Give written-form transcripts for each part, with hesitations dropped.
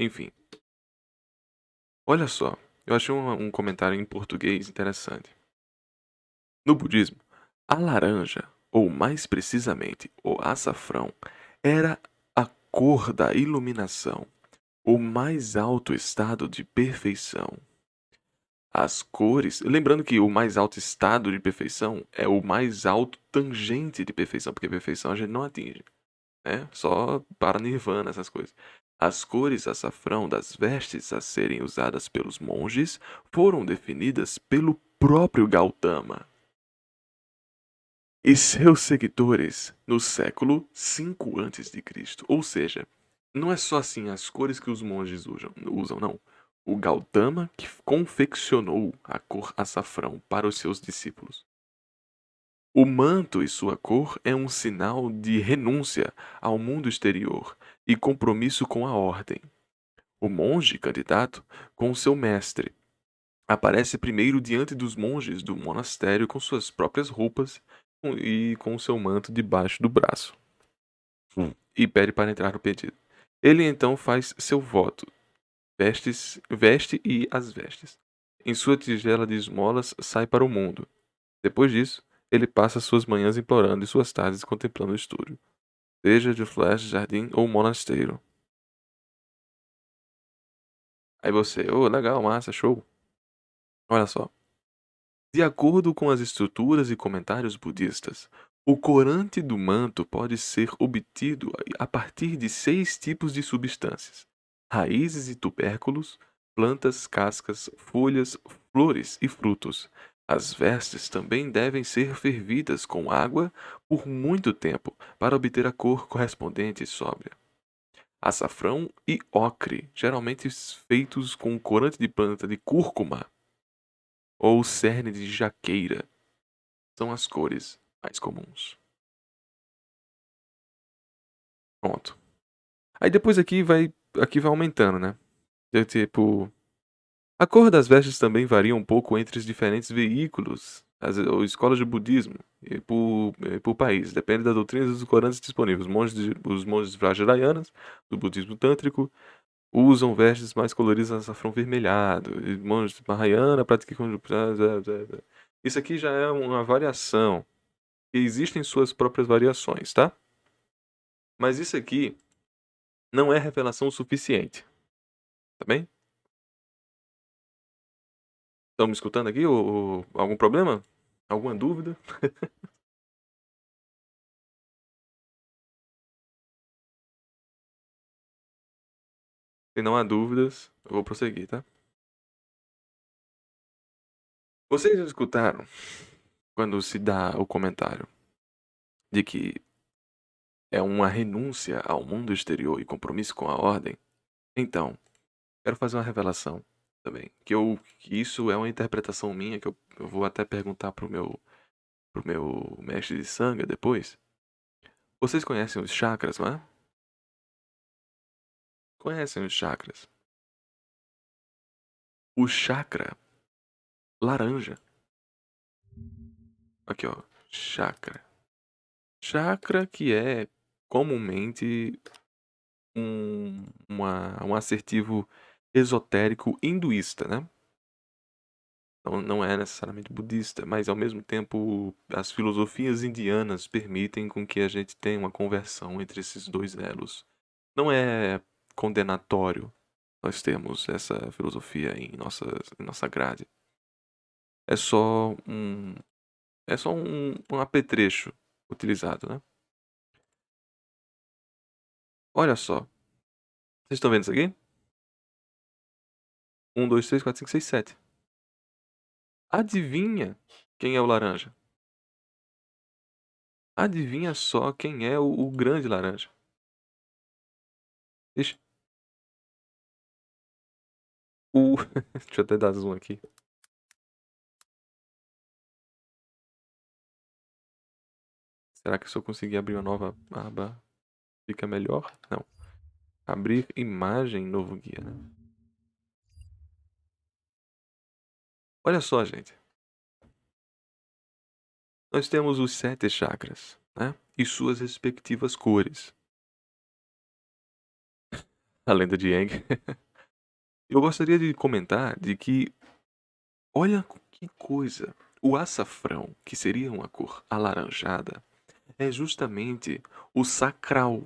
Enfim, olha só, eu achei um comentário em português interessante. No budismo, a laranja, ou mais precisamente o açafrão, era a cor da iluminação, o mais alto estado de perfeição. As cores, lembrando que o mais alto estado de perfeição é o mais alto tangente de perfeição, porque perfeição a gente não atinge, né? Só para nirvana, essas coisas. As cores açafrão das vestes a serem usadas pelos monges foram definidas pelo próprio Gautama e seus seguidores no século 5 a.C. Ou seja, não é só assim as cores que os monges usam, não. O Gautama que confeccionou a cor açafrão para os seus discípulos. O manto e sua cor é um sinal de renúncia ao mundo exterior e compromisso com a ordem. O monge candidato com seu mestre aparece primeiro diante dos monges do monastério com suas próprias roupas e com seu manto debaixo do braço. E pede para entrar no pedido. Ele então faz seu voto, veste e as vestes. Em sua tigela de esmolas sai para o mundo. Depois disso, ele passa suas manhãs implorando e suas tardes contemplando o estúdio, seja de flash, jardim ou monasteiro. Aí você, legal, massa, show. Olha só. De acordo com as estruturas e comentários budistas, o corante do manto pode ser obtido a partir de 6 tipos de substâncias: raízes e tubérculos, plantas, cascas, folhas, flores e frutos. As vestes também devem ser fervidas com água por muito tempo para obter a cor correspondente e sóbria. Açafrão e ocre, geralmente feitos com corante de planta de cúrcuma ou cerne de jaqueira, são as cores mais comuns. Pronto. Aí depois aqui vai aumentando, né? Tipo, a cor das vestes também varia um pouco entre os diferentes veículos, ou escolas de budismo, por país. Depende da doutrina e dos corantes disponíveis. Os monges Vajrayanas, do budismo tântrico, usam vestes mais coloridas açafrão vermelhado. E monges Mahayana praticam. Isso aqui já é uma variação. E existem suas próprias variações, tá? Mas isso aqui não é revelação suficiente, tá bem? Estão me escutando aqui? Ou algum problema? Alguma dúvida? Se não há dúvidas, eu vou prosseguir, tá? Vocês já escutaram quando se dá o comentário de que é uma renúncia ao mundo exterior e compromisso com a ordem? Então, quero fazer uma revelação também. Que isso é uma interpretação minha, que eu vou até perguntar pro meu mestre de sanga depois. Vocês conhecem os chakras, não é? Conhecem os chakras. O chakra laranja. Aqui, ó. Chakra. Chakra que é comumente um assertivo esotérico hinduísta, né? Não é necessariamente budista, mas ao mesmo tempo as filosofias indianas permitem com que a gente tenha uma conversão entre esses dois elos. Não é condenatório nós temos essa filosofia em nossa grade. É só um apetrecho utilizado, né? Olha só. Vocês estão vendo isso aqui? 1, 2, 3, 4, 5, 6, 7. Adivinha quem é o laranja? Adivinha só quem é o grande laranja? Ixi, deixa eu até dar zoom aqui. Será que se eu conseguir abrir uma nova aba fica melhor? Não. Abrir imagem, novo guia, né? Olha só, gente. Nós temos os 7 chakras, né? E suas respectivas cores. A lenda de Aang. Eu gostaria de comentar de que, olha que coisa, o açafrão, que seria uma cor alaranjada, é justamente o sacral.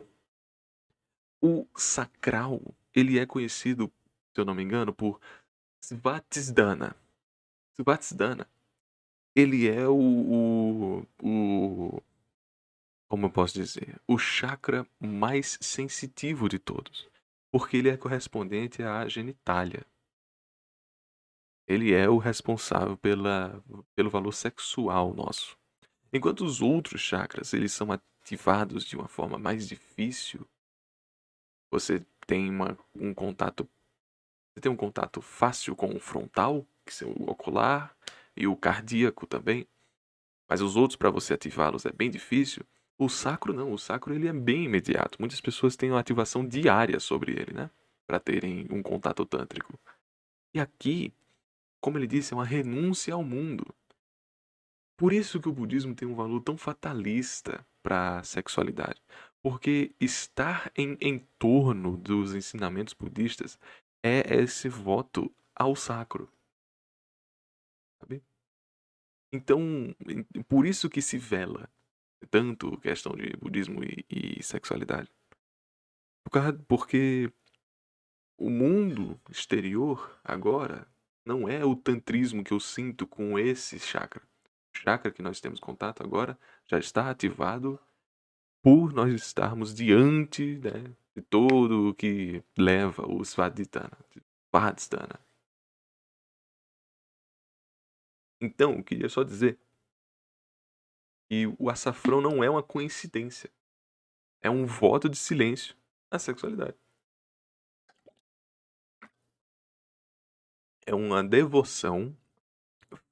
O sacral, ele é conhecido, se eu não me engano, por Svatisdana. Svatisdana, ele é como eu posso dizer, o chakra mais sensitivo de todos, porque ele é correspondente à genitália. Ele é o responsável pelo valor sexual nosso. Enquanto os outros chakras, eles são ativados de uma forma mais difícil, você tem um contato, você tem um contato fácil com o frontal, que é o ocular, e o cardíaco também. Mas os outros, para você ativá-los, é bem difícil. O sacro não, o sacro ele é bem imediato. Muitas pessoas têm uma ativação diária sobre ele, né? Para terem um contato tântrico. E aqui, como ele disse, é uma renúncia ao mundo. Por isso que o budismo tem um valor tão fatalista para a sexualidade. Porque estar em torno dos ensinamentos budistas é esse voto ao sacro, sabe? Então, por isso que se vela tanto questão de budismo e sexualidade. Porque o mundo exterior agora não é o tantrismo que eu sinto com esse chakra. O chakra que nós temos contato agora já está ativado por nós estarmos diante, né, de todo o que leva o Svadhisthana. Então, eu queria só dizer que o açafrão não é uma coincidência. É um voto de silêncio à sexualidade. É uma devoção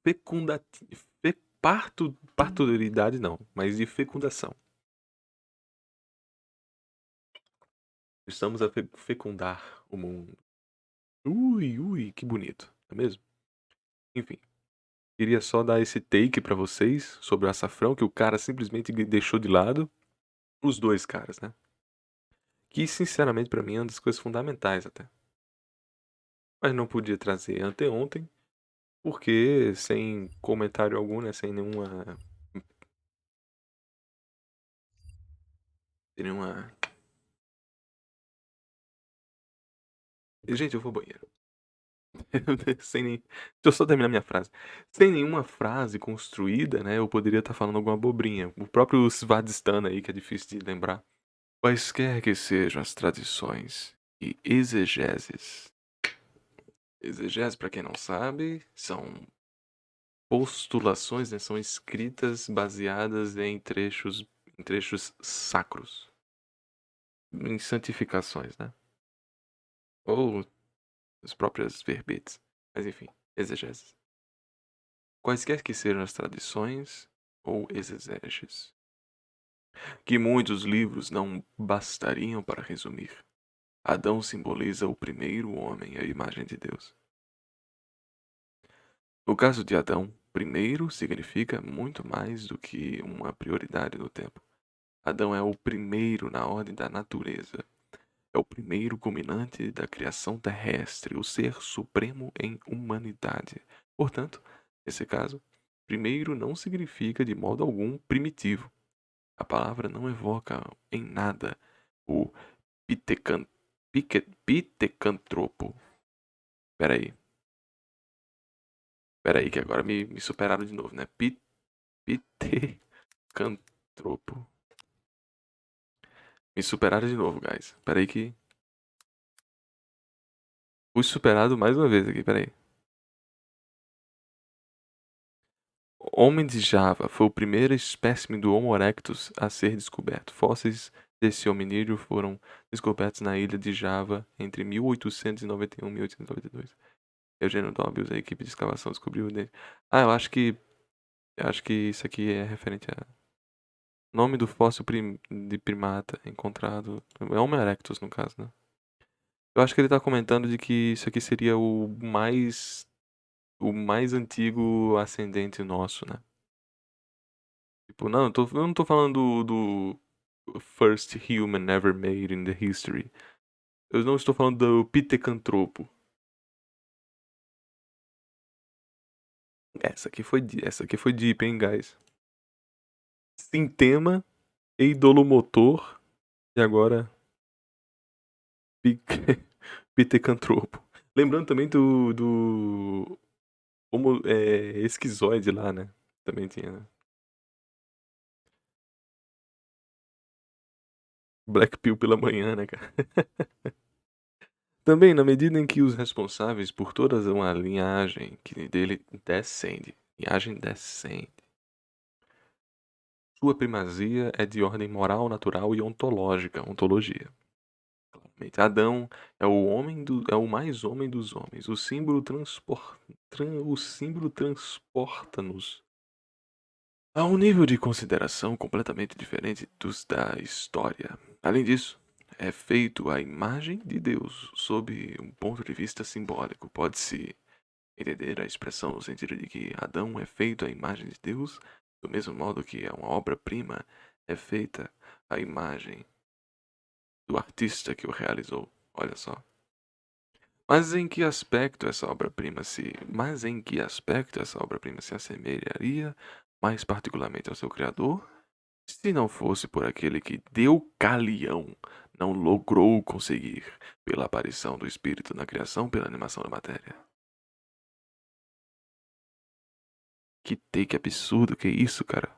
fecundativa. Partoridade não, mas de fecundação. Estamos a fecundar o mundo. Ui, ui, que bonito, não é mesmo? Enfim, queria só dar esse take pra vocês sobre o açafrão, que o cara simplesmente deixou de lado. Os dois caras, né? Que, sinceramente, pra mim é uma das coisas fundamentais até. Mas não podia trazer anteontem, porque sem comentário algum, né? Sem nenhuma. Sem nenhuma. Gente, eu vou ao banheiro. Sem nem... Deixa eu só terminar minha frase. Sem nenhuma frase construída, né? Eu poderia estar falando alguma bobrinha. O próprio Svadhisthana aí, que é difícil de lembrar. Quaisquer que sejam as tradições e exegeses. Exegeses, para quem não sabe, são postulações, né? São escritas baseadas em trechos sacros. Em santificações, né? Ou as próprias verbetes. Mas enfim, exegeses. Quaisquer que sejam as tradições ou exegeses, que muitos livros não bastariam para resumir. Adão simboliza o primeiro homem, a imagem de Deus. No caso de Adão, primeiro significa muito mais do que uma prioridade no tempo. Adão é o primeiro na ordem da natureza. É o primeiro culminante da criação terrestre, o ser supremo em humanidade. Portanto, nesse caso, primeiro não significa de modo algum primitivo. A palavra não evoca em nada o pitecan, pitecantropo. Peraí. Peraí, que agora me superaram de novo, né? Pitecantropo. Me superaram de novo, guys. Peraí que. Fui superado mais uma vez aqui, peraí. Homem de Java foi o primeiro espécime do Homo erectus a ser descoberto. Fósseis desse hominídeo foram descobertos na ilha de Java entre 1891 e 1892. Eugênio Dobius, a equipe de escavação descobriu dele. Ah, eu acho que isso aqui é referente a nome do fóssil de primata encontrado. É Homo erectus, no caso, né? Eu acho que ele tá comentando de que isso aqui seria o mais antigo ascendente nosso, né? Tipo, não, eu não tô falando do first human ever made in the history. Eu não estou falando do pitecantropo. Essa aqui foi deep, hein, guys? Sintema, eidolomotor e agora pi- pitecantropo. Lembrando também do esquizoide lá, né? Também tinha, né? Black Pill pela manhã, né, cara? Também, na medida em que os responsáveis por toda uma linhagem que dele linhagem descende, sua primazia é de ordem moral, natural e ontológica, ontologia. Claramente, Adão é o mais homem dos homens. O símbolo transporta-nos a um nível de consideração completamente diferente dos da história. Além disso, é feito à imagem de Deus sob um ponto de vista simbólico. Pode-se entender a expressão no sentido de que Adão é feito à imagem de Deus, do mesmo modo que uma obra-prima é feita à imagem do artista que o realizou. Olha só. Mas em que aspecto essa obra-prima se assemelharia mais particularmente ao seu criador, se não fosse por aquele que Deucalião não logrou conseguir pela aparição do espírito na criação pela animação da matéria? Que take absurdo, que isso, cara?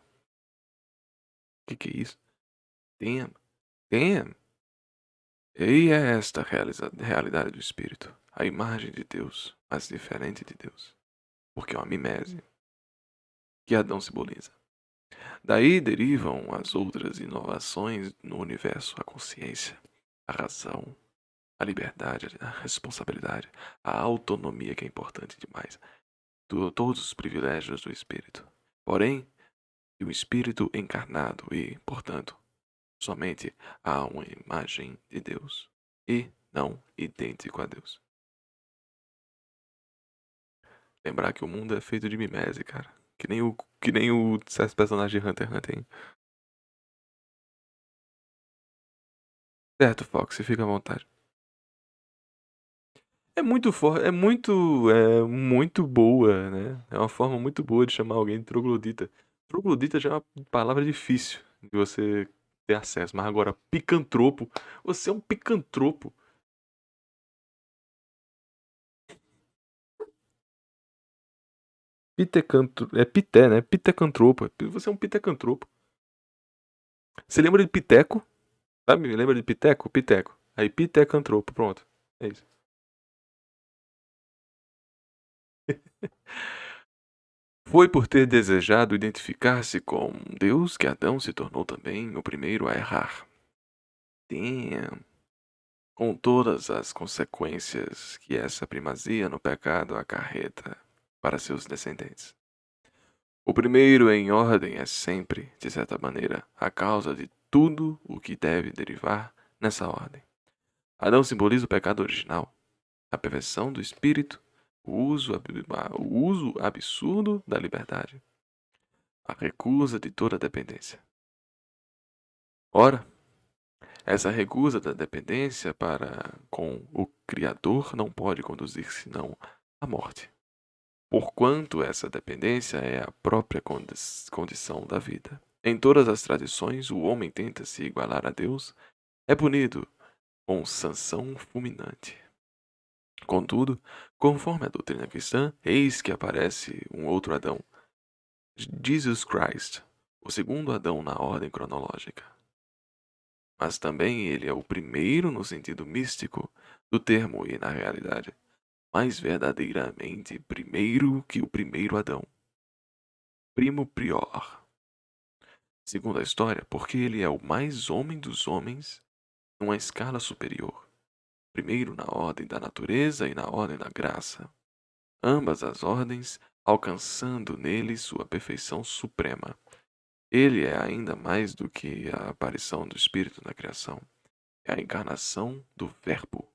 Que é isso? Damn, damn. E é esta a realidade do espírito, a imagem de Deus, mas diferente de Deus, porque é uma mimese que Adão simboliza. Daí derivam as outras inovações no universo, a consciência, a razão, a liberdade, a responsabilidade, a autonomia que é importante demais, todos os privilégios do espírito. Porém, o espírito encarnado e, portanto, somente há uma imagem de Deus e não idêntico a Deus. Lembrar que o mundo é feito de mimese, cara. Que nem o certo personagem de Hunter x Hunter, hein? Certo, Fox, fica à vontade. É muito boa, né? É uma forma muito boa de chamar alguém de troglodita. Troglodita já é uma palavra difícil de você ter acesso, mas agora picantropo, você é um picantropo. É pité, né? Pitecantropo. Você é um pitecantropo. Você lembra de piteco? Sabe? Me lembra de piteco? Piteco. Aí pitecantropo, pronto. É isso. Foi por ter desejado identificar-se com Deus que Adão se tornou também o primeiro a errar. Damn. Com todas as consequências que essa primazia no pecado acarreta para seus descendentes. O primeiro em ordem é sempre, de certa maneira, a causa de tudo o que deve derivar nessa ordem. Adão simboliza o pecado original, a perversão do espírito, o uso absurdo da liberdade, a recusa de toda dependência. Ora, essa recusa da dependência para com o Criador não pode conduzir senão à morte, porquanto essa dependência é a própria condição da vida. Em todas as tradições, o homem tenta se igualar a Deus, é punido com sanção fulminante. Contudo, conforme a doutrina cristã, eis que aparece um outro Adão, Jesus Christ, o segundo Adão na ordem cronológica. Mas também ele é o primeiro no sentido místico do termo e, na realidade, mais verdadeiramente primeiro que o primeiro Adão. Primo prior. Segundo a história, porque ele é o mais homem dos homens numa escala superior. Primeiro na ordem da natureza e na ordem da graça. Ambas as ordens alcançando nele sua perfeição suprema. Ele é ainda mais do que a aparição do Espírito na criação. É a encarnação do Verbo.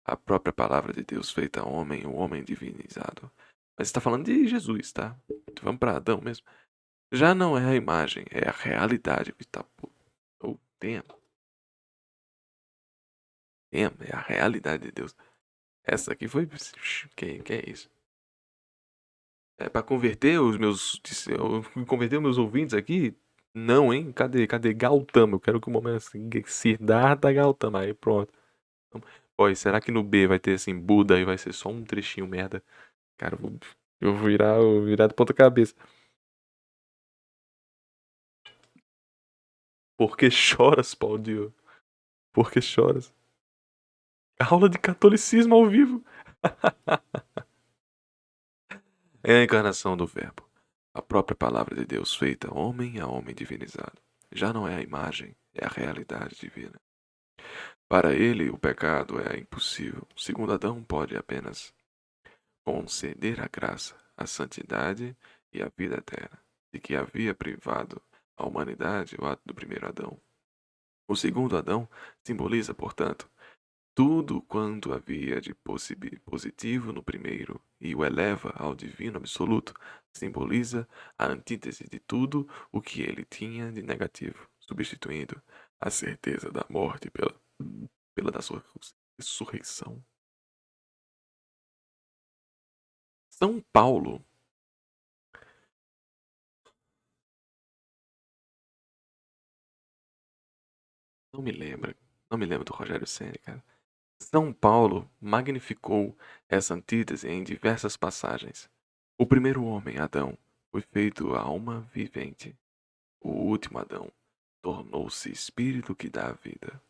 A própria palavra de Deus feita homem, o homem divinizado. Mas está falando de Jesus, tá? Então vamos para Adão mesmo. Já não é a imagem, é a realidade. Tá, pô, oh, damn. É a realidade de Deus. Essa aqui foi. Que é isso? É pra converter os meus. Converter os meus ouvintes aqui? Não, hein? Cadê Gautama? Eu quero que o momento assim. Siddhartha Gautama. Aí pronto. Pô, e será que no B vai ter assim, Buda e vai ser só um trechinho merda? Cara, eu vou virar de ponta cabeça. Por que choras, Paulo? Por que choras? Aula de catolicismo ao vivo. É a encarnação do Verbo, a própria palavra de Deus feita homem a homem divinizado. Já não é a imagem, é a realidade divina. Para ele, o pecado é impossível. Segundo Adão, pode apenas conceder a graça, a santidade e a vida eterna, de que havia privado a humanidade o ato do primeiro Adão. O segundo Adão simboliza, portanto, tudo quanto havia de positivo no primeiro e o eleva ao divino absoluto, simboliza a antítese de tudo o que ele tinha de negativo, substituindo a certeza da morte pela da sua ressurreição. São Paulo, não me lembra, não me lembro do Rogério Ceni, cara. São Paulo magnificou essa antítese em diversas passagens. O primeiro homem, Adão, foi feito alma vivente. O último Adão tornou-se espírito que dá a vida.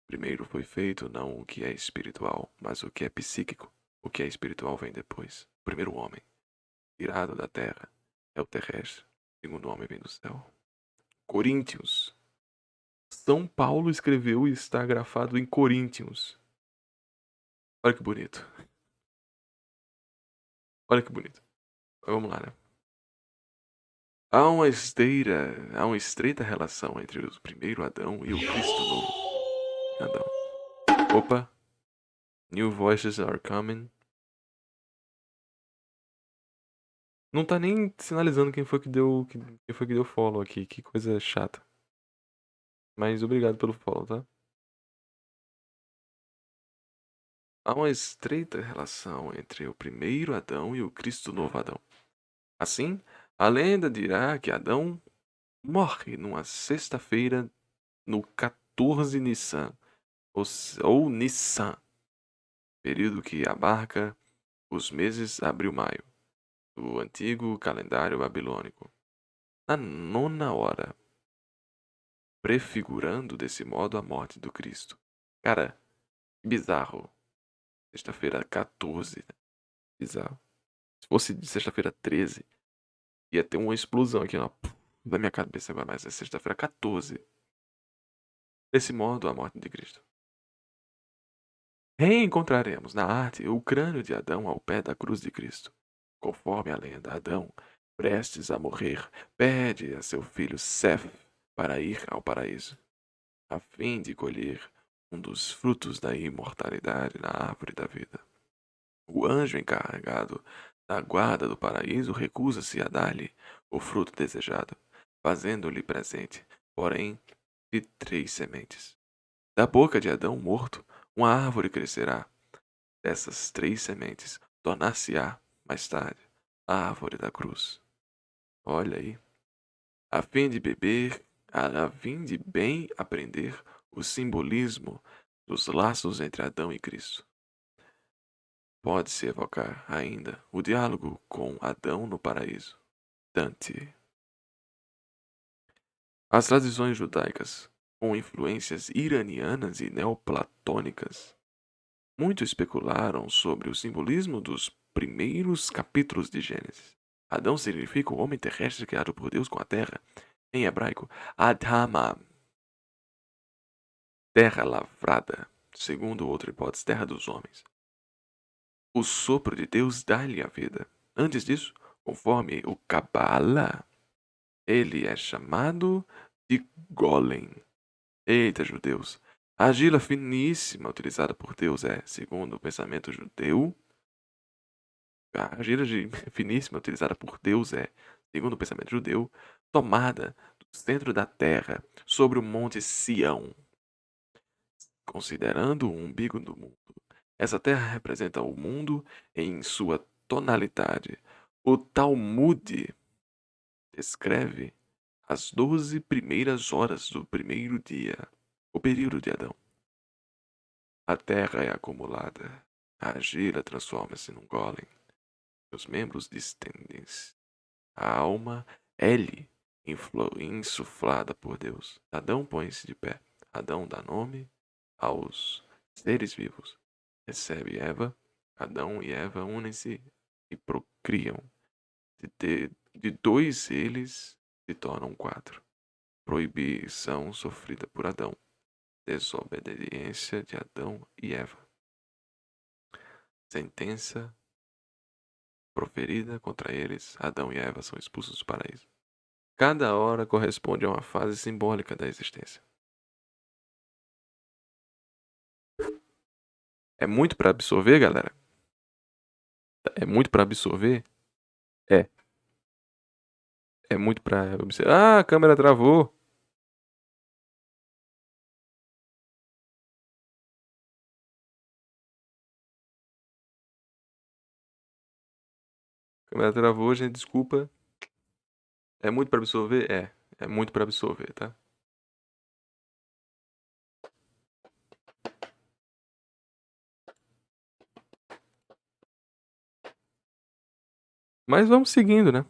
Primeiro foi feito não o que é espiritual, mas o que é psíquico. O que é espiritual vem depois. O primeiro homem, tirado da terra, é o terrestre. O segundo homem vem do céu. Coríntios. São Paulo escreveu e está grafado em Coríntios. Olha que bonito. Olha que bonito. Mas vamos lá, né? Há uma estreita relação entre o primeiro Adão e o Cristo novo Adão. Opa, new voices are coming. Não tá nem sinalizando quem foi que deu follow aqui. Que coisa chata. Mas obrigado pelo follow, tá? Há uma estreita relação entre o primeiro Adão e o Cristo novo Adão. Assim, a lenda dirá que Adão morre numa sexta-feira no 14 Nissan, ou Nissan, período que abarca os meses abril-maio, do antigo calendário babilônico. Na nona hora, prefigurando desse modo a morte do Cristo. Cara, que bizarro. Sexta-feira 14, né? Bizarro. Se fosse de sexta-feira 13, ia ter uma explosão aqui, ó, na minha cabeça agora, mas é sexta-feira 14. Desse modo, a morte de Cristo. Reencontraremos na arte o crânio de Adão ao pé da cruz de Cristo. Conforme a lenda, Adão, prestes a morrer, pede a seu filho Seth para ir ao paraíso, a fim de colher um dos frutos da imortalidade na árvore da vida. O anjo encarregado da guarda do paraíso recusa-se a dar-lhe o fruto desejado, fazendo-lhe presente, porém, de 3 sementes. Da boca de Adão morto, uma árvore crescerá. Dessas 3 sementes, tornar-se-á, mais tarde, a árvore da cruz. Olha aí. A fim de beber, a fim de bem aprender o simbolismo dos laços entre Adão e Cristo. Pode-se evocar ainda o diálogo com Adão no paraíso. Dante. As tradições judaicas, com influências iranianas e neoplatônicas, muito especularam sobre o simbolismo dos primeiros capítulos de Gênesis. Adão significa o homem terrestre criado por Deus com a terra. Em hebraico, Adama, terra lavrada, segundo outra hipótese, terra dos homens. O sopro de Deus dá-lhe a vida. Antes disso, conforme o Kabbalah, ele é chamado de Golem. Eita, judeus! A argila finíssima utilizada por Deus é, segundo o pensamento judeu, a argila finíssima utilizada por Deus é, segundo o pensamento judeu, tomada do centro da terra, sobre o monte Sião. considerando o umbigo do mundo. Essa terra representa o mundo em sua tonalidade. O Talmud descreve as 12 primeiras horas do primeiro dia, o período de Adão. A terra é acumulada, a argila transforma-se num golem, os membros distendem-se. A alma é-lhe insuflada por Deus. Adão põe-se de pé. Adão dá nome aos seres vivos. Recebe Eva. Adão e Eva unem-se e procriam. De dois eles se tornam quatro. Proibição sofrida por Adão. Desobediência de Adão e Eva. Sentença proferida contra eles. Adão e Eva são expulsos do paraíso. Cada hora corresponde a uma fase simbólica da existência. É muito pra absorver, galera? É muito pra absorver? É. É muito pra observar. Ah, a câmera travou. A câmera travou, gente, desculpa. É muito pra absorver? É. É muito pra absorver, tá? Mas vamos seguindo, né?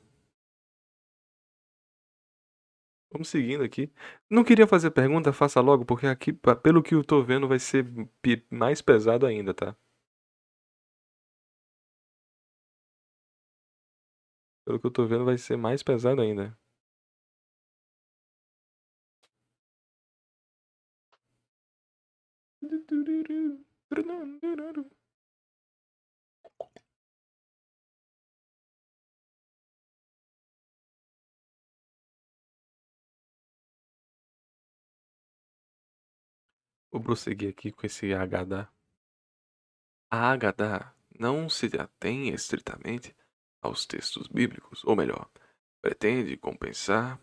Vamos seguindo aqui. Não queria fazer pergunta, faça logo, porque aqui, pelo que eu tô vendo, vai ser mais pesado ainda, tá? Pelo que eu tô vendo, vai ser mais pesado ainda. Vou prosseguir aqui com esse Haggadah. A Haggadah não se atém estritamente aos textos bíblicos, ou melhor, pretende compensar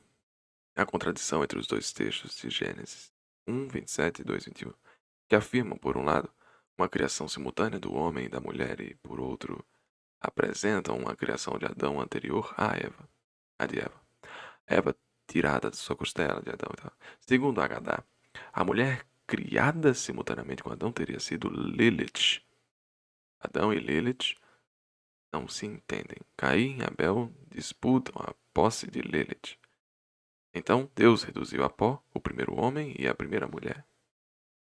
a contradição entre os dois textos de Gênesis 1, 27 e 2, 21, que afirmam, por um lado, uma criação simultânea do homem e da mulher e, por outro, apresentam uma criação de Adão anterior a de Eva. Eva tirada de sua costela de Adão. Então. Segundo Haggadah, a mulher criada simultaneamente com Adão teria sido Lilith. Adão e Lilith não se entendem. Caim e Abel disputam a posse de Lilith. Então Deus reduziu a pó o primeiro homem e a primeira mulher.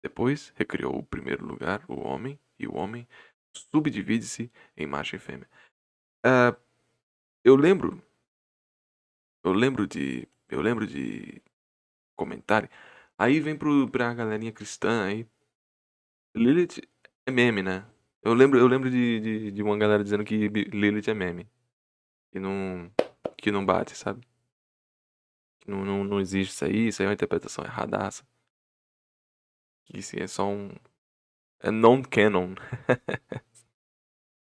Depois recriou o primeiro lugar, o homem, e o homem subdivide-se em macho e fêmea. Ah, eu lembro, eu lembro de comentário. Aí vem pra galerinha cristã aí. Lilith é meme, né? Eu lembro de uma galera dizendo que Lilith é meme. Que não bate, sabe? Que não existe isso aí é uma interpretação erradaça. Que isso é só um. É non-canon.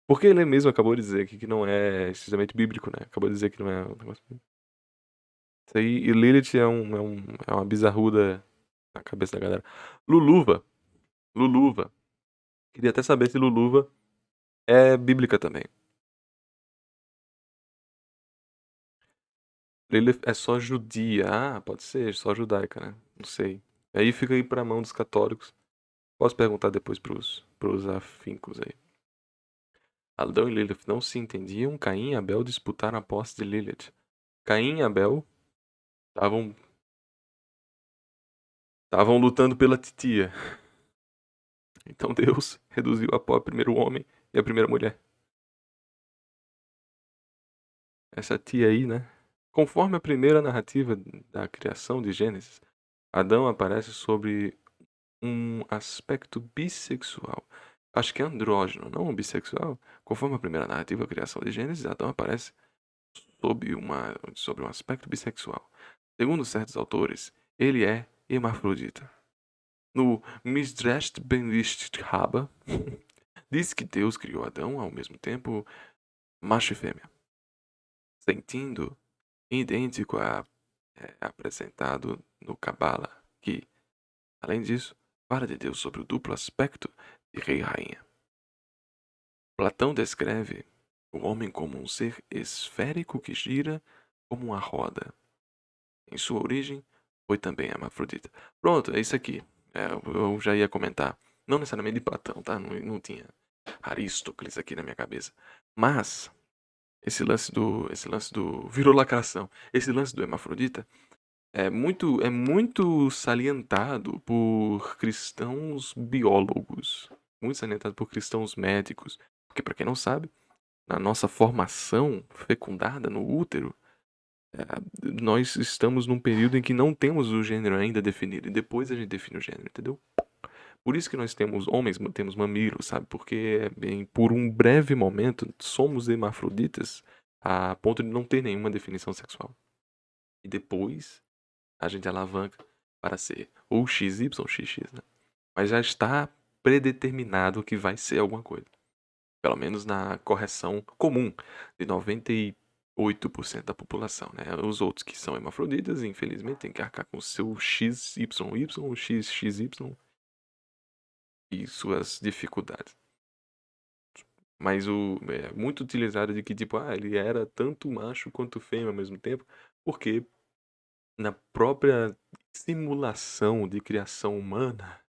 Porque ele mesmo acabou de dizer aqui que não é estritamente bíblico, né? Acabou de dizer que não é um negócio bíblico. Isso aí, e Lilith é uma bizarruda na cabeça da galera. Luluva. Luluva. Queria até saber se Luluva é bíblica também. Lilith é só judia. Ah, pode ser, só judaica, né? Não sei. Aí fica aí pra mão dos católicos. Posso perguntar depois pros afincos aí. Adão e Lilith não se entendiam. Caim e Abel disputaram a posse de Lilith. Caim e Abel estavam lutando pela titia. Então Deus reduziu a pó o primeiro homem e a primeira mulher. Essa tia aí, né? Conforme a primeira narrativa da criação de Gênesis, Adão aparece sobre um aspecto bissexual. Acho que é andrógeno, não bissexual. Conforme a primeira narrativa da criação de Gênesis, Adão aparece sobre um aspecto bissexual. Segundo certos autores, ele é hermafrodita. No Midrash Benlist Rabba, diz que Deus criou Adão ao mesmo tempo macho e fêmea, sentindo idêntico a apresentado no Cabala, que, além disso, fala de Deus sobre o duplo aspecto de rei e rainha. Platão descreve o homem como um ser esférico que gira como uma roda. Em sua origem, foi também hermafrodita. Pronto, é isso aqui. Eu já ia comentar. Não necessariamente de Platão, tá? Não tinha Aristóteles aqui na minha cabeça. Mas, esse lance do virou lacração. Esse lance do hermafrodita é muito salientado por cristãos biólogos. Muito salientado por cristãos médicos. Porque, para quem não sabe, na nossa formação fecundada no útero, nós estamos num período em que não temos o gênero ainda definido. E depois a gente define o gênero, entendeu? Por isso que nós temos homens, temos mamilos, sabe? Porque por um breve momento somos hermafroditas a ponto de não ter nenhuma definição sexual. E depois a gente alavanca para ser ou XY ou XX, né? Mas já está predeterminado que vai ser alguma coisa. Pelo menos na correção comum de 98% da população, né? Os outros que são hermafroditas, infelizmente, têm que arcar com o seu XYY, XXY e suas dificuldades. Mas é muito utilizado de que, tipo, ele era tanto macho quanto fêmea ao mesmo tempo, porque na própria simulação de criação humana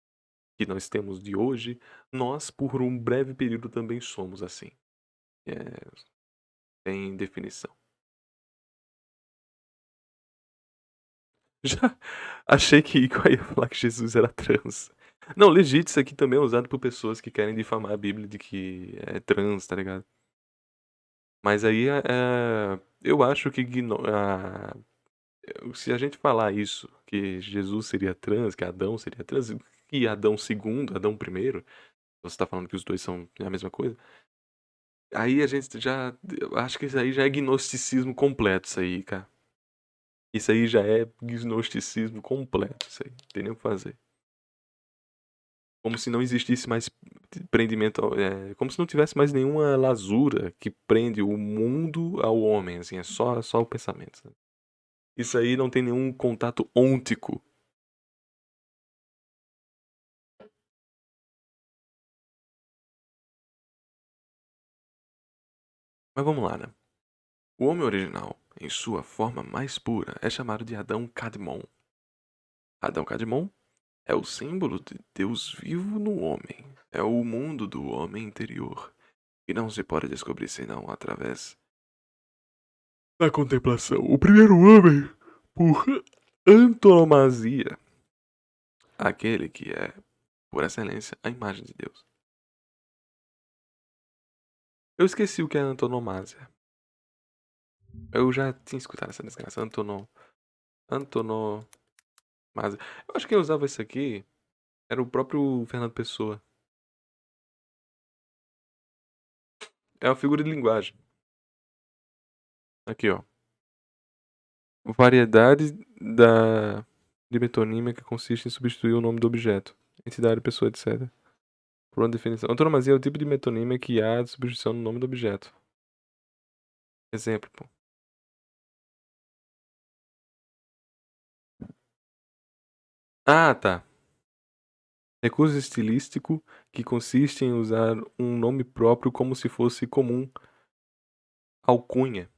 que nós temos de hoje, nós, por um breve período, também somos assim. É, tem definição. Já achei que eu ia falar que Jesus era trans. Não, legit, isso aqui também é usado por pessoas que querem difamar a Bíblia de que é trans, tá ligado? Mas aí eu acho que se a gente falar isso, que Jesus seria trans, que Adão seria trans, que Adão segundo, Adão primeiro, você tá falando que os dois são a mesma coisa, aí a gente já. Eu acho que isso aí já é gnosticismo completo, isso aí, cara. Isso aí já é gnosticismo completo, isso aí. Não tem nem o que fazer. Como se não existisse mais prendimento, como se não tivesse mais nenhuma lasura que prende o mundo ao homem, assim, é só o pensamento. Sabe? Isso aí não tem nenhum contato ôntico. Mas vamos lá, né? O homem original, em sua forma mais pura, é chamado de Adão Kadmon. Adão Kadmon é o símbolo de Deus vivo no homem. É o mundo do homem interior, que não se pode descobrir senão através da contemplação. O primeiro homem, por antonomasia, aquele que é, por excelência, a imagem de Deus. Eu esqueci o que é antonomasia. Eu já tinha escutado essa desgraça. Antonomasia. Eu acho que quem usava isso aqui era o próprio Fernando Pessoa. É uma figura de linguagem. Aqui, ó. Variedade de metonímia que consiste em substituir o nome do objeto, entidade, pessoa, etc. Por uma definição. Antonomasia é o tipo de metonímia que há de substituição no nome do objeto. Exemplo, pô. Ah, tá. Recurso estilístico que consiste em usar um nome próprio como se fosse comum. Alcunha.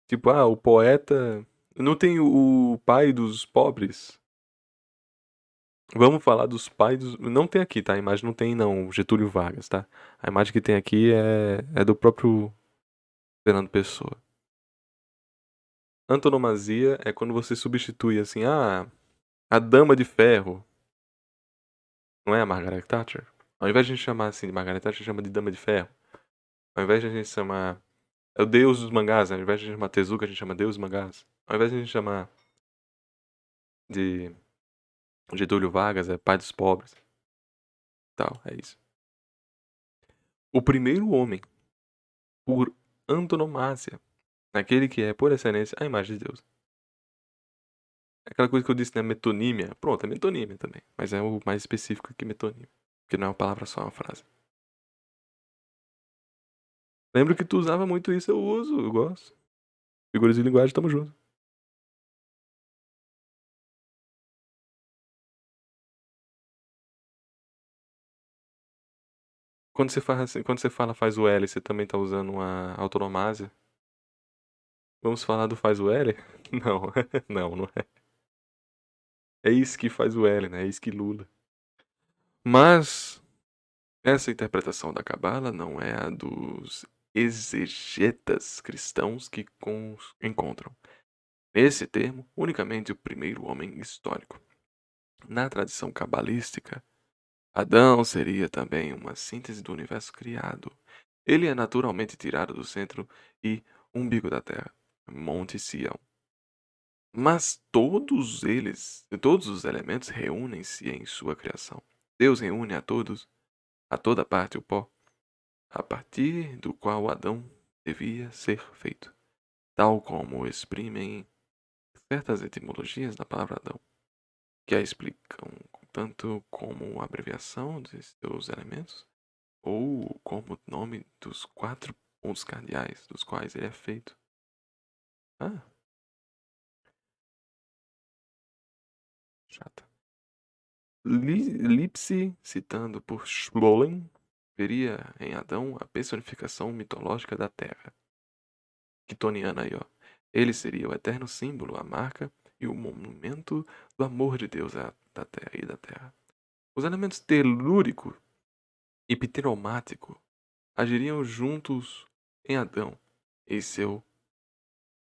Tipo, o poeta. Não tem o pai dos pobres? Vamos falar dos pais dos. Não tem aqui, tá? A imagem não tem, não. Getúlio Vargas, tá? A imagem que tem aqui é do próprio Fernando Pessoa. Antonomasia é quando você substitui assim, a Dama de Ferro. Não é a Margaret Thatcher? Ao invés de a gente chamar assim de Margaret Thatcher, a gente chama de Dama de Ferro. Ao invés de a gente chamar. É o Deus dos mangás, né? Ao invés de a gente chamar Tezuka, a gente chama Deus dos mangás. Ao invés de a gente chamar de Getúlio Vargas, é pai dos pobres. Tal, é isso. O primeiro homem, por antonomasia, aquele que é, por excelência, a imagem de Deus. É aquela coisa que eu disse, né? Metonímia. Pronto, é metonímia também. Mas é o mais específico que metonímia. Porque não é uma palavra só, é uma frase. Lembro que tu usava muito isso, eu uso, eu gosto. Figuras de linguagem, tamo junto. Quando você fala faz o L, você também tá usando uma autonomásia? Vamos falar do faz o L? Não, não é. É isso que faz o L, né? É isso que Lula. Mas essa interpretação da Cabala não é a dos exegetas cristãos que encontram nesse termo unicamente o primeiro homem histórico. Na tradição cabalística, Adão seria também uma síntese do universo criado. Ele é naturalmente tirado do centro e umbigo da terra, Monte Sião. Mas todos os elementos reúnem-se em sua criação. Deus reúne a toda parte o pó, a partir do qual Adão devia ser feito, tal como exprimem certas etimologias da palavra Adão, que a explicam tanto como abreviação de seus elementos, ou como nome dos 4 pontos cardeais dos quais ele é feito. Ah, chata. Lipse, citando por Scholem, veria em Adão a personificação mitológica da Terra. Quitoniana aí, ó. Ele seria o eterno símbolo, a marca e o monumento do amor de Deus da Terra e da Terra. Os elementos telúrico e pteromático agiriam juntos em Adão e seus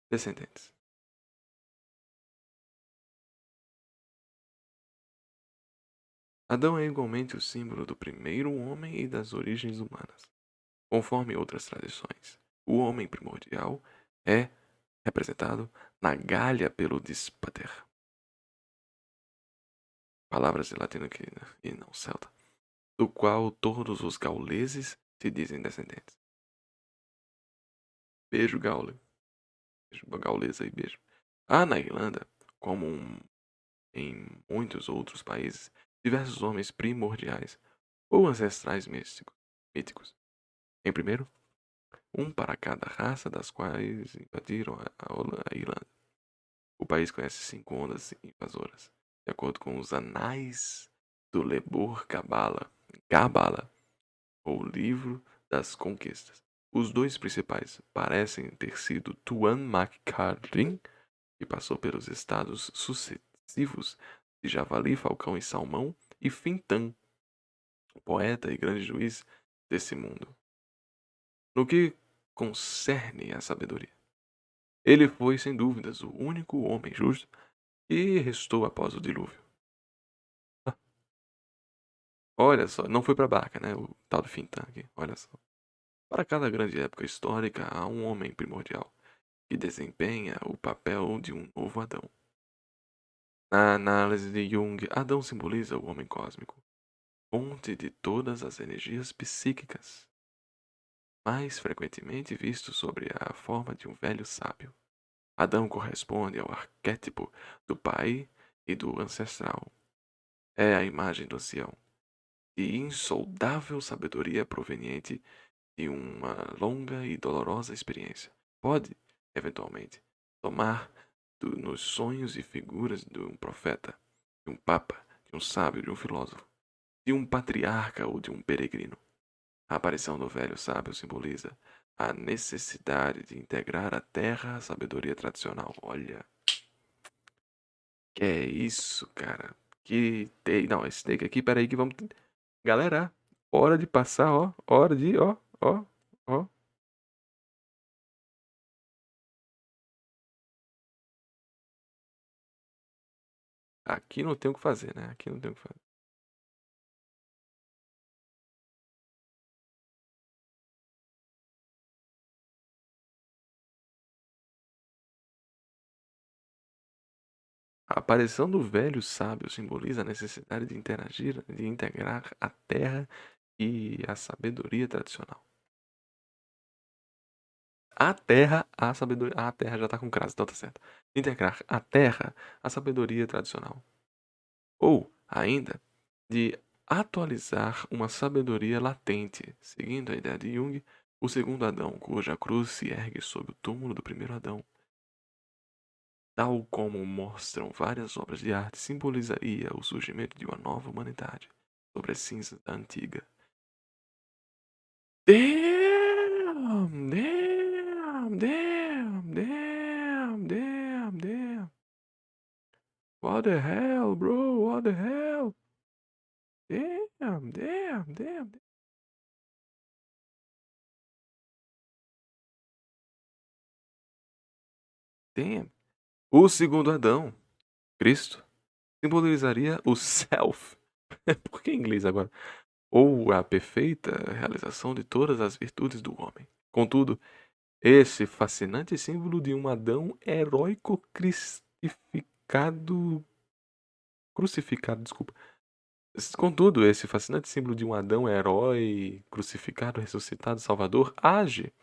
descendentes. Adão é igualmente o símbolo do primeiro homem e das origens humanas. Conforme outras tradições, o homem primordial é representado na galha pelo dispater, palavras de latino e não celta, do qual todos os gauleses se dizem descendentes. Beijo, Gaule. Beijo, gaulesa e beijo. Há na Irlanda, como em muitos outros países, diversos homens primordiais ou ancestrais míticos. Em primeiro, um para cada raça das quais invadiram a Irlanda. O país conhece 5 ondas invasoras, de acordo com os anais do Lebor Cabala, ou Livro das Conquistas. Os dois principais parecem ter sido Tuan Mac Cardin, que passou pelos estados sucessivos de Javali, Falcão e Salmão, e Fintan, o poeta e grande juiz desse mundo. No que concerne à sabedoria, ele foi, sem dúvidas, o único homem justo que restou após o dilúvio. Olha só, não foi para a barca, né? O tal do Fintan aqui, olha só. Para cada grande época histórica, há um homem primordial que desempenha o papel de um novo Adão. Na análise de Jung, Adão simboliza o homem cósmico, fonte de todas as energias psíquicas, mais frequentemente visto sobre a forma de um velho sábio. Adão corresponde ao arquétipo do pai e do ancestral. É a imagem do ancião, de insondável sabedoria proveniente de uma longa e dolorosa experiência. Pode, eventualmente, tomar nos sonhos e figuras de um profeta, de um papa, de um sábio, de um filósofo, de um patriarca ou de um peregrino. A aparição do velho sábio simboliza a necessidade de integrar a terra à sabedoria tradicional. Olha, que é isso, cara? Que take. Não, esse take aqui, peraí que vamos. Galera, hora de passar, ó. Hora de, ó. Aqui não tem o que fazer, né? Aqui não tem o que fazer. A aparição do velho sábio simboliza a necessidade de interagir, de integrar a terra e a sabedoria tradicional. A terra, a sabedoria. A terra já tá com crase, então tá certo. Integrar a terra à sabedoria tradicional. Ou, ainda, de atualizar uma sabedoria latente, seguindo a ideia de Jung, o segundo Adão, cuja cruz se ergue sob o túmulo do primeiro Adão. Tal como mostram várias obras de arte, simbolizaria o surgimento de uma nova humanidade sobre as cinzas da antiga. Damn, damn, damn, damn, damn, damn. What the hell, bro? What the hell? Damn, damn, damn. Damn. O segundo Adão, Cristo, simbolizaria o self. Por que em inglês agora? Ou a perfeita realização de todas as virtudes do homem. Contudo, esse fascinante símbolo de um Adão heróico crucificado, desculpa. Contudo, esse fascinante símbolo de um Adão herói crucificado, ressuscitado, salvador, age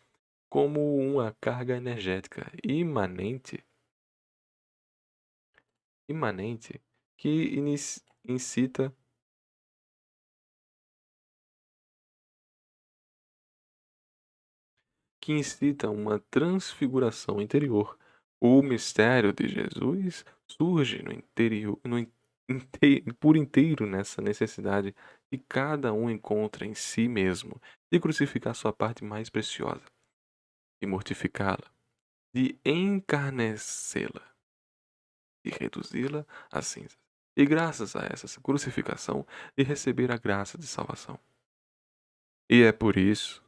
como uma carga energética imanente que incita uma transfiguração interior. O mistério de Jesus surge no interior, por inteiro nessa necessidade que cada um encontra em si mesmo de crucificar sua parte mais preciosa, de mortificá-la, de encarnecê-la e reduzi-la a cinzas. E graças a essa crucificação, de receber a graça de salvação. E é por isso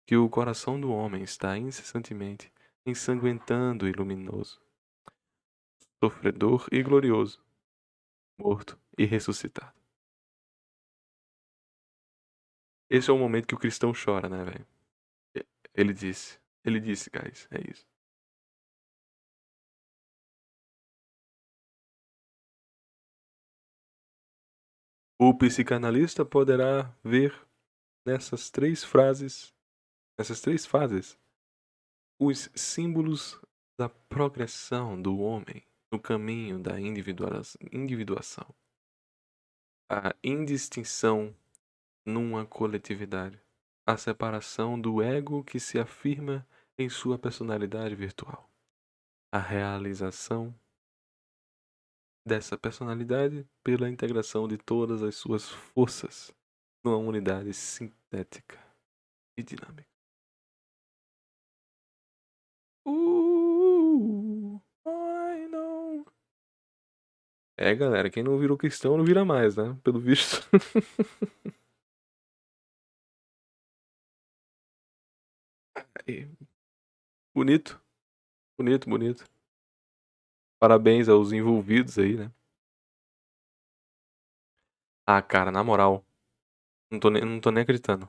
que o coração do homem está incessantemente ensanguentando e luminoso, sofredor e glorioso, morto e ressuscitado. Esse é o momento que o cristão chora, né, velho? Ele disse, guys, é isso. O psicanalista poderá ver nessas três fases, os símbolos da progressão do homem no caminho da individuação, a indistinção numa coletividade, a separação do ego que se afirma em sua personalidade virtual, a realização dessa personalidade pela integração de todas as suas forças numa unidade sintética e dinâmica. I know. É, galera, quem não virou cristão não vira mais, né? Pelo visto. Bonito, bonito, bonito. Parabéns aos envolvidos aí, né? Ah, cara, na moral, não tô nem acreditando.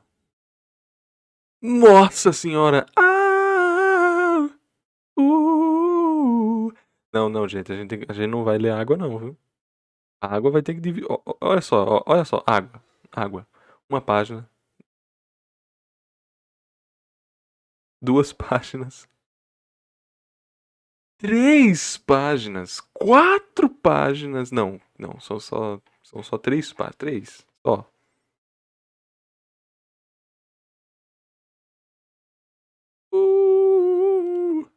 Nossa senhora! Não, não, gente, a gente não vai ler água não, viu? A água vai ter que dividir. Olha só, água, água. Uma página, duas páginas, três páginas, quatro páginas. Não, não, são só três páginas, três, só. Uh,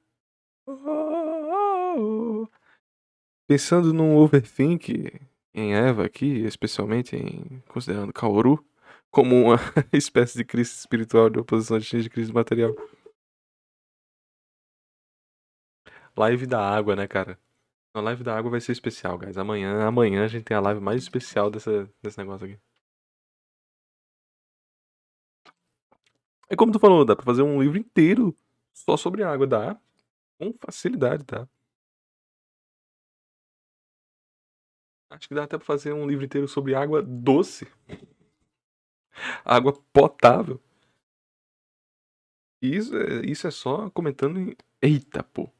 Pensando num overthink em Eva aqui, especialmente considerando Kaoru como uma espécie de crise espiritual de oposição de crise material. Live da água, né, cara? A live da água vai ser especial, guys. Amanhã a gente tem a live mais especial desse negócio aqui. É como tu falou, dá pra fazer um livro inteiro só sobre água, dá? Com facilidade, tá? Acho que dá até pra fazer um livro inteiro sobre água doce. Água potável. E isso é só comentando em... Eita, pô.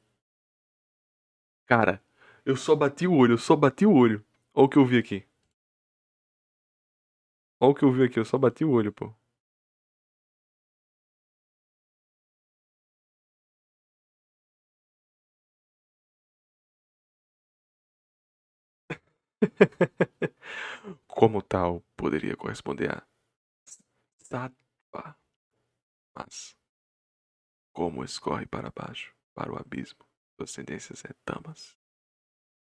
Cara, eu só bati o olho, eu só bati o olho. Olha o que eu vi aqui. Olha o que eu vi aqui, eu só bati o olho, pô. Como tal, poderia corresponder a Sattva, mas como escorre para baixo, para o abismo, suas tendências é tamas.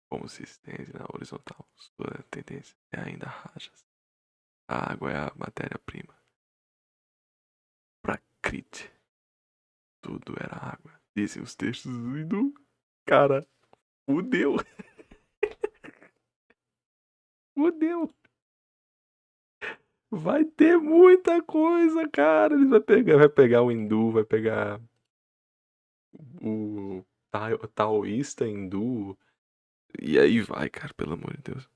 Como se estende na horizontal, sua tendência é ainda rajas. A água é a matéria-prima. Crite. Tudo era água. Dizem os textos do cara. Fudeu. Fudeu. Vai ter muita coisa, cara. Ele vai pegar o hindu, vai pegar o taoísta hindu. E aí vai, cara, pelo amor de Deus.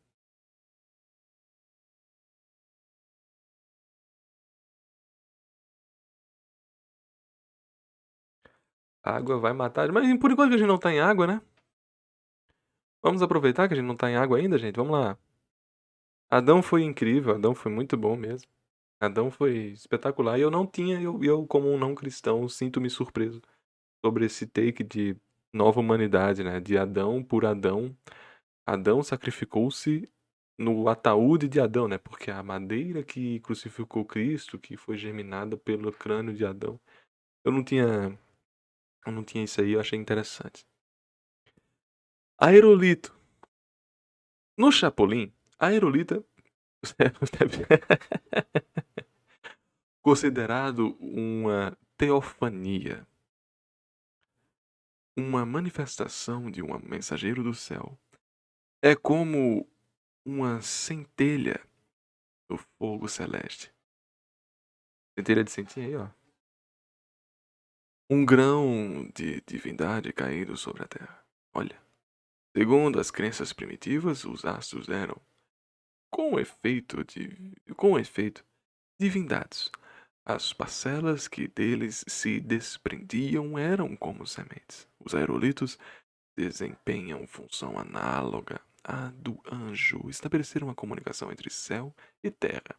A água vai matar. Mas por enquanto que a gente não tá em água, né? Vamos aproveitar que a gente não tá em água ainda, gente. Vamos lá. Adão foi incrível, Adão foi muito bom mesmo. Adão foi espetacular. E eu não tinha, eu como um não cristão, sinto-me surpreso sobre esse take de nova humanidade, né? De Adão por Adão. Adão sacrificou-se no ataúde de Adão, né? Porque a madeira que crucificou Cristo, que foi germinada pelo crânio de Adão. Eu não tinha, eu não tinha isso aí, eu achei interessante. Aerolito. No Chapolin, a aerolita considerado uma teofania, uma manifestação de um mensageiro do céu. É como uma centelha do fogo celeste. Centelha de centinha aí, ó. Um grão de divindade caído sobre a terra. Olha, segundo as crenças primitivas, os astros eram, com efeito, divindades. As parcelas que deles se desprendiam eram como sementes. Os aerolitos desempenham função análoga à do anjo, estabeleceram uma comunicação entre céu e terra.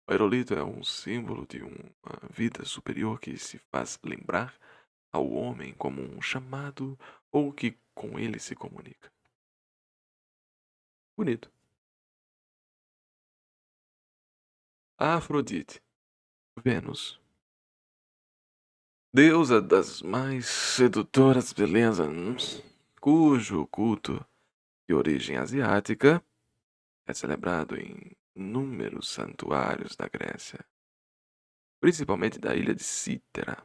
O aerolito é um símbolo de uma vida superior que se faz lembrar ao homem como um chamado ou que com ele se comunica. Bonito. Afrodite, Vênus, deusa das mais sedutoras belezas, cujo culto de origem asiática é celebrado em inúmeros santuários da Grécia, principalmente da ilha de Cítera,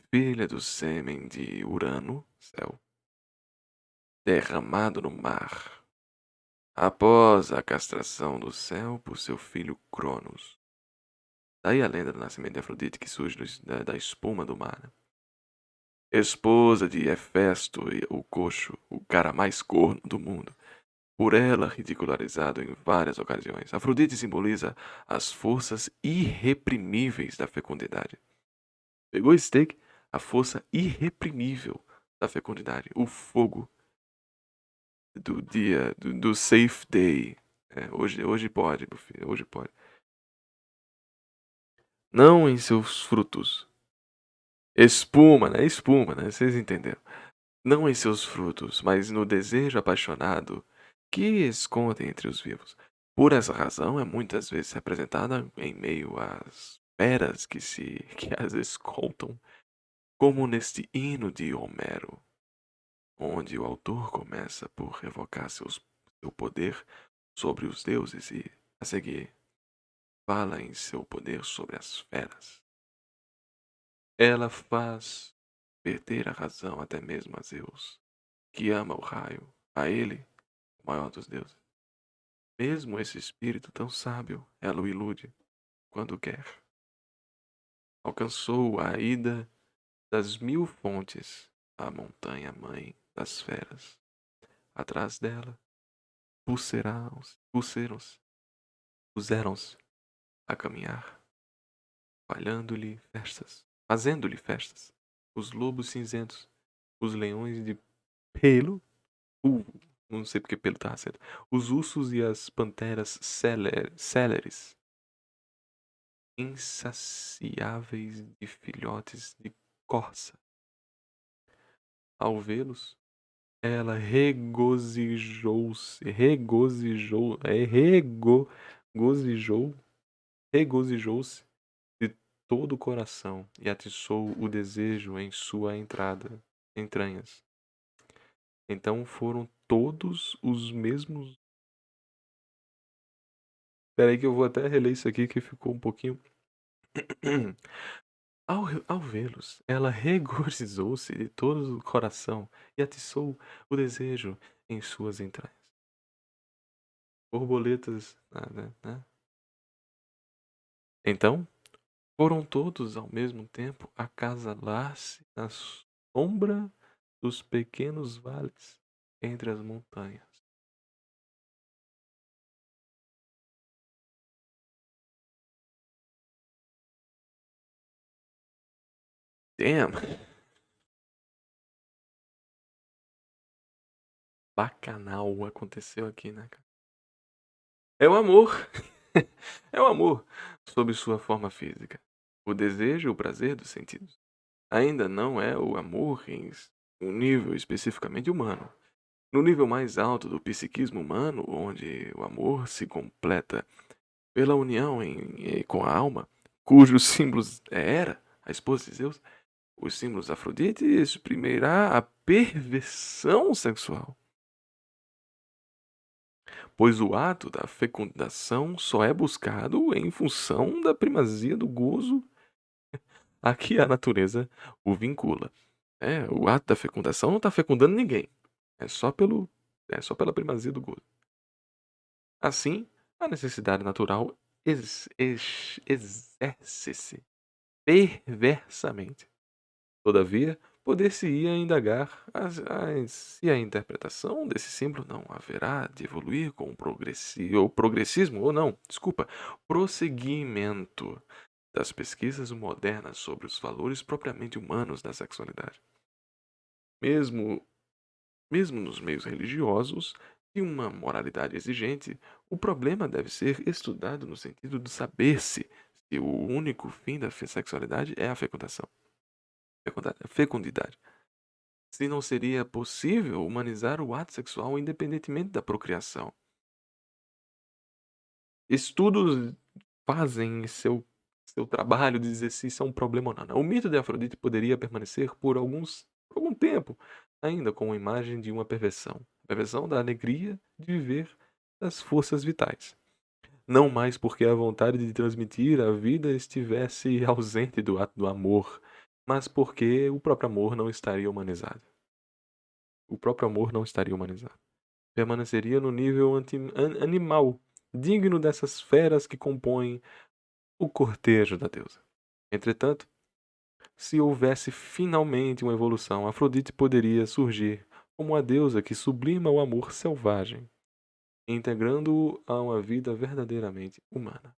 filha do sêmen de Urano, céu, derramado no mar, após a castração do céu por seu filho Cronos. Daí a lenda do nascimento de Afrodite que surge da espuma do mar. Né? Esposa de Hefesto, o coxo, o cara mais corno do mundo. Por ela ridicularizado em várias ocasiões. Afrodite simboliza as forças irreprimíveis da fecundidade. Pegou esse take? A força irreprimível da fecundidade. O fogo do dia, do safe day. Hoje pode, meu filho, hoje pode. Não em seus frutos. Espuma, né? Espuma, né? Vocês entenderam. Não em seus frutos, mas no desejo apaixonado que esconde entre os vivos. Por essa razão, é muitas vezes representada em meio às feras que as escoltam, como neste hino de Homero, onde o autor começa por revocar seu poder sobre os deuses e, a seguir, fala em seu poder sobre as feras. Ela faz perder a razão até mesmo a Zeus, que ama o raio, a ele, o maior dos deuses. Mesmo esse espírito tão sábio, ela o ilude quando quer. Alcançou a ida das 1000 fontes, a montanha mãe das feras. Atrás dela, puseram-se a caminhar, fazendo-lhe festas. Os lobos cinzentos, os leões de pelo, uh, não sei porque pelo tá certo, os ursos e as panteras céleres, insaciáveis de filhotes de corça. Ao vê-los, ela regozijou-se de todo o coração e atiçou o desejo em sua entranhas. Então foram todos os mesmos. Espera aí que eu vou até reler isso aqui que ficou um pouquinho. Ao vê-los, ela regozijou-se de todo o coração e atiçou o desejo em suas entranhas. Borboletas, né? Então, foram todos ao mesmo tempo acasalar-se na sombra dos pequenos vales entre as montanhas. Damn! Bacanal aconteceu aqui, né, cara? É o amor! É o amor sob sua forma física. O desejo e o prazer dos sentidos. Ainda não é o amor em um nível especificamente humano. No nível mais alto do psiquismo humano, onde o amor se completa pela união com a alma, cujos símbolos é Hera, a esposa de Zeus, os símbolos de Afrodite exprimirá a perversão sexual, pois o ato da fecundação só é buscado em função da primazia do gozo a que a natureza o vincula. O ato da fecundação não está fecundando ninguém, é só pela primazia do gozo. Assim, a necessidade natural exerce-se perversamente. Todavia, poder-se-ia indagar se a interpretação desse símbolo não haverá de evoluir com o progressismo, ou não, desculpa, prosseguimento das pesquisas modernas sobre os valores propriamente humanos da sexualidade. Mesmo, mesmo nos meios religiosos e uma moralidade exigente, o problema deve ser estudado no sentido de saber-se se o único fim da sexualidade é a fecundação. Fecundidade. Se não seria possível humanizar o ato sexual independentemente da procriação. Estudos fazem seu trabalho de dizer se isso é um problema ou não. O mito de Afrodite poderia permanecer por algum tempo, ainda com a imagem de uma perversão. A perversão da alegria de viver das forças vitais. Não mais porque a vontade de transmitir a vida estivesse ausente do ato do amor, mas porque o próprio amor não estaria humanizado. O próprio amor não estaria humanizado. Permaneceria no nível animal, digno dessas feras que compõem o cortejo da deusa. Entretanto, se houvesse finalmente uma evolução, Afrodite poderia surgir como a deusa que sublima o amor selvagem, integrando-o a uma vida verdadeiramente humana.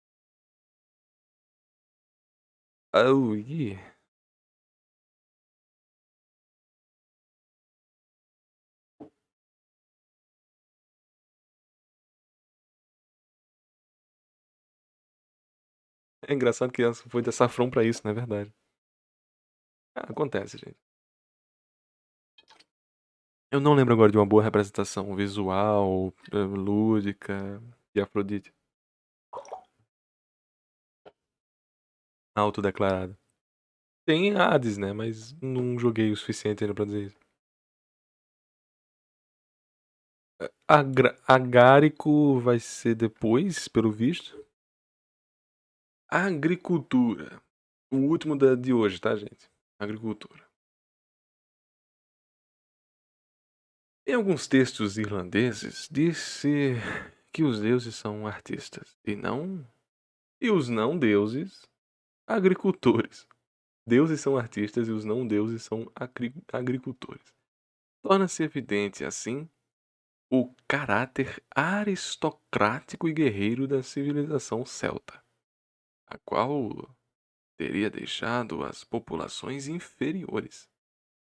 Oh, yeah. É engraçado que foi de Safron pra isso, não é verdade? Acontece, gente. Eu não lembro agora de uma boa representação visual, lúdica de Afrodite. Autodeclarada. Tem Hades, né? Mas não joguei o suficiente ainda pra dizer isso. Agárico vai ser depois, pelo visto. Agricultura. O último de hoje, tá, gente? Agricultura. Em alguns textos irlandeses, diz-se que os deuses são artistas e os não deuses agricultores. Deuses são artistas e os não deuses são agricultores. Torna-se evidente, assim, o caráter aristocrático e guerreiro da civilização celta, a qual teria deixado as populações inferiores,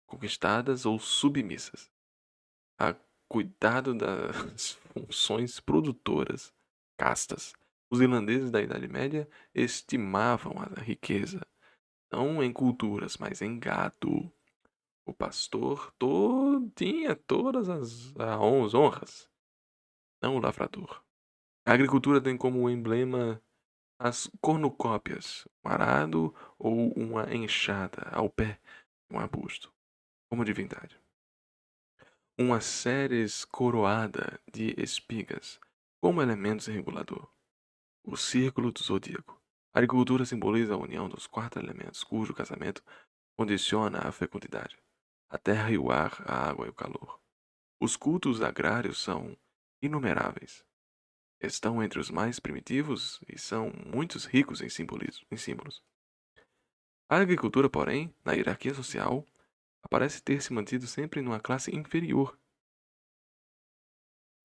conquistadas ou submissas, a cuidado das funções produtoras, castas. Os irlandeses da Idade Média estimavam a riqueza, não em culturas, mas em gado. O pastor tinha todas as honras, não o lavrador. A agricultura tem como emblema as cornucópias, um arado ou uma enxada ao pé de um arbusto, como divindade. Uma ceres coroada de espigas, como elementos regulador. O círculo do zodíaco. A agricultura simboliza a união dos 4 elementos, cujo casamento condiciona a fecundidade, a terra e o ar, a água e o calor. Os cultos agrários são inumeráveis. Estão entre os mais primitivos e são muitos ricos em símbolos. A agricultura, porém, na hierarquia social, parece ter se mantido sempre numa classe inferior,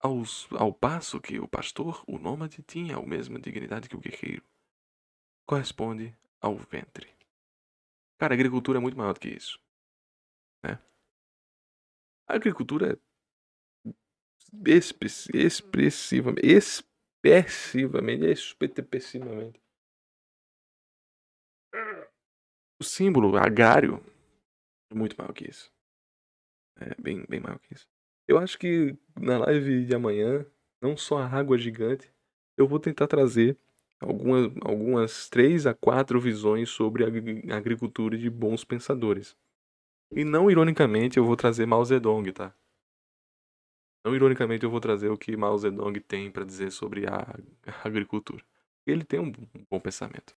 ao passo que o pastor, o nômade, tinha a mesma dignidade que o guerreiro. Corresponde ao ventre. Cara, a agricultura é muito maior do que isso, né? A agricultura é expressivamente. O símbolo agrário é muito maior que isso. É bem maior que isso. Eu acho que na live de amanhã, não só a água gigante, eu vou tentar trazer algumas 3 a 4 visões sobre a agricultura de bons pensadores. E não ironicamente eu vou trazer Mao Zedong, tá? Não ironicamente eu vou trazer o que Mao Zedong tem pra dizer sobre a agricultura. Ele tem um bom pensamento.